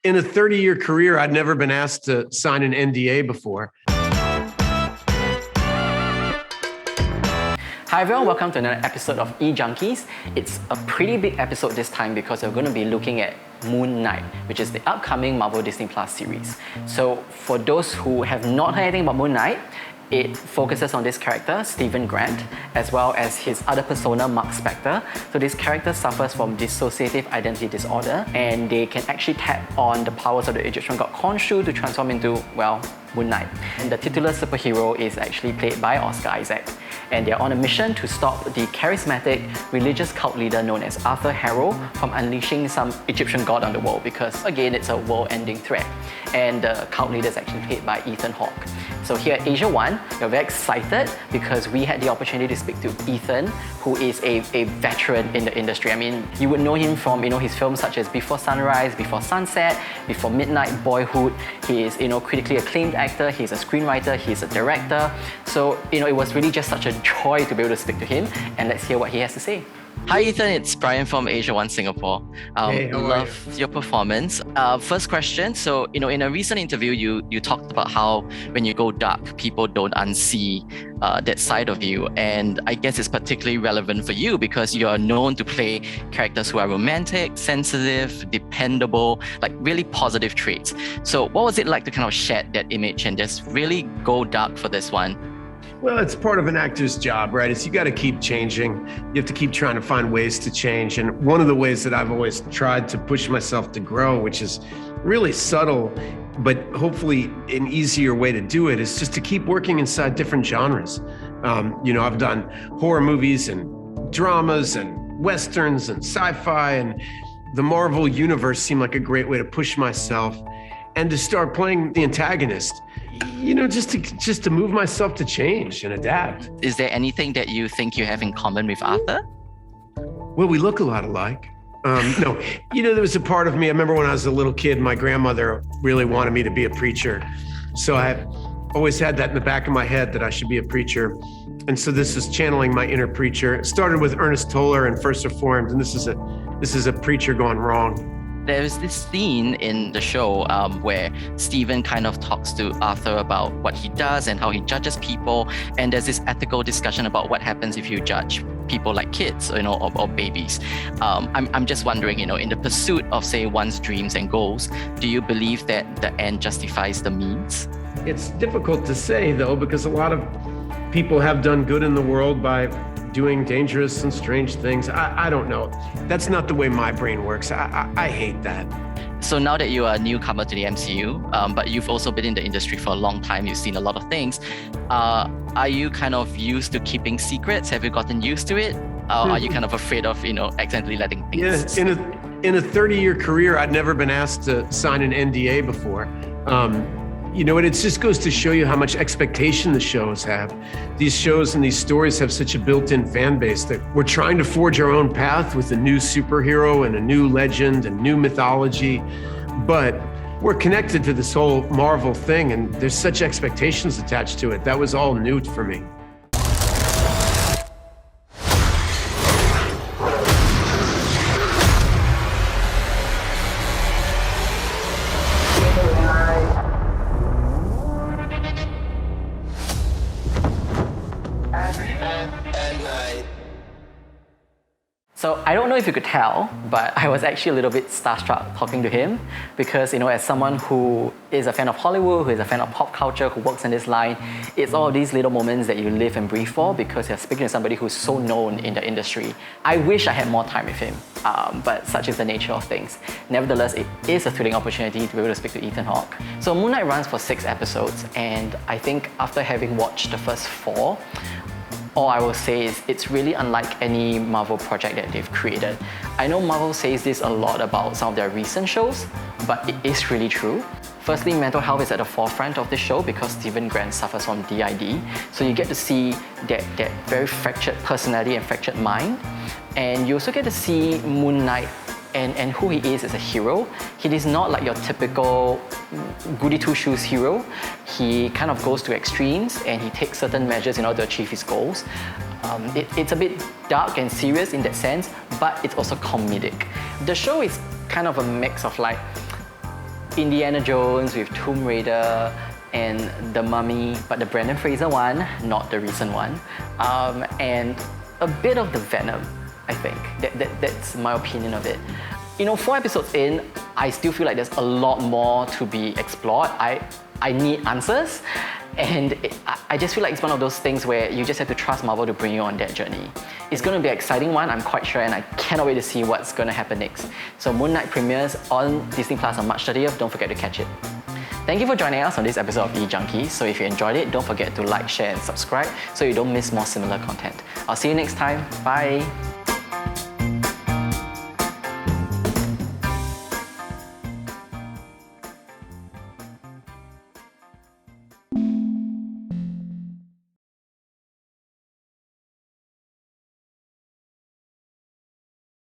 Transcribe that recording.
In a 30-year career, I'd never been asked to sign an NDA before. Hi everyone, welcome to another episode of E-Junkies. It's a pretty big episode this time because we're going to be looking at Moon Knight, which is the upcoming Marvel Disney Plus series. So for those who have not heard anything about Moon Knight, it focuses on this character, Stephen Grant, as well as his other persona, Mark Spector. So this character suffers from dissociative identity disorder, and they can actually tap on the powers of the Egyptian god Khonshu to transform into, well, Moon Knight. And the titular superhero is actually played by Oscar Isaac. And they're on a mission to stop the charismatic religious cult leader known as Arthur Harrow from unleashing some Egyptian god on the world, because again, it's a world-ending threat. And the cult leader is actually played by Ethan Hawke. So here at AsiaOne, we're very excited because we had the opportunity to speak to Ethan, who is a veteran in the industry. I mean, you would know him from his films such as Before Sunrise, Before Sunset, Before Midnight, Boyhood. He is critically acclaimed actor, he's a screenwriter, he's a director. So it was really just such a joy to be able to speak to him, and let's hear what he has to say. Hi Ethan, it's Brian from AsiaOne Singapore. Hey, how are you? Your performance. First question, so in a recent interview you talked about how when you go dark, people don't unsee that side of you, and I guess it's particularly relevant for you because you're known to play characters who are romantic, sensitive, dependable, like really positive traits. So what was it like to kind of shed that image and just really go dark for this one? Well, it's part of an actor's job, right? You got to keep changing. You have to keep trying to find ways to change. And one of the ways that I've always tried to push myself to grow, which is really subtle, but hopefully an easier way to do it, is just to keep working inside different genres. I've done horror movies and dramas and Westerns and sci-fi, and the Marvel universe seemed like a great way to push myself and to start playing the antagonist. Just to move myself to change and adapt. Is there anything that you think you have in common with Arthur? Well, we look a lot alike. No, there was a part of me, I remember when I was a little kid, my grandmother really wanted me to be a preacher. So I always had that in the back of my head that I should be a preacher. And so this is channeling my inner preacher. It started with Ernest Toller and First Reformed, and this is a preacher gone wrong. There's this scene in the show where Stephen kind of talks to Arthur about what he does and how he judges people, and there's this ethical discussion about what happens if you judge people like kids, or babies. I'm just wondering, in the pursuit of, say, one's dreams and goals, do you believe that the end justifies the means? It's difficult to say, though, because a lot of people have done good in the world by doing dangerous and strange things. I don't know. That's not the way my brain works. I hate that. So now that you are a newcomer to the MCU, but you've also been in the industry for a long time, you've seen a lot of things. Are you kind of used to keeping secrets? Have you gotten used to it? Are you kind of afraid of, accidentally letting things? Yeah, in a 30-year career, I'd never been asked to sign an NDA before. And it just goes to show you how much expectation the shows have. These shows and these stories have such a built-in fan base that we're trying to forge our own path with a new superhero and a new legend and new mythology. But we're connected to this whole Marvel thing, and there's such expectations attached to it. That was all new for me. So I don't know if you could tell, but I was actually a little bit starstruck talking to him because, as someone who is a fan of Hollywood, who is a fan of pop culture, who works in this line, it's all these little moments that you live and breathe for because you're speaking to somebody who's so known in the industry. I wish I had more time with him, but such is the nature of things. Nevertheless, it is a thrilling opportunity to be able to speak to Ethan Hawke. So Moon Knight runs for 6 episodes, and I think after having watched the first 4, all I will say is it's really unlike any Marvel project that they've created. I know Marvel says this a lot about some of their recent shows, but it is really true. Firstly, mental health is at the forefront of the show because Stephen Grant suffers from DID. So you get to see that very fractured personality and fractured mind. And you also get to see Moon Knight and who he is as a hero. He is not like your typical goody two-shoes hero. He kind of goes to extremes and he takes certain measures in order to achieve his goals. It's a bit dark and serious in that sense, but it's also comedic. The show is kind of a mix of like Indiana Jones, with Tomb Raider, and The Mummy, but the Brendan Fraser one, not the recent one, and a bit of the Venom, I think. That's my opinion of it. 4 episodes in, I still feel like there's a lot more to be explored. I need answers, and I just feel like it's one of those things where you just have to trust Marvel to bring you on that journey. It's going to be an exciting one, I'm quite sure, and I cannot wait to see what's going to happen next. So Moon Knight premieres on Disney Plus on March 30th, don't forget to catch it. Thank you for joining us on this episode of E-Junkies. So if you enjoyed it, don't forget to like, share and subscribe so you don't miss more similar content. I'll see you next time. Bye!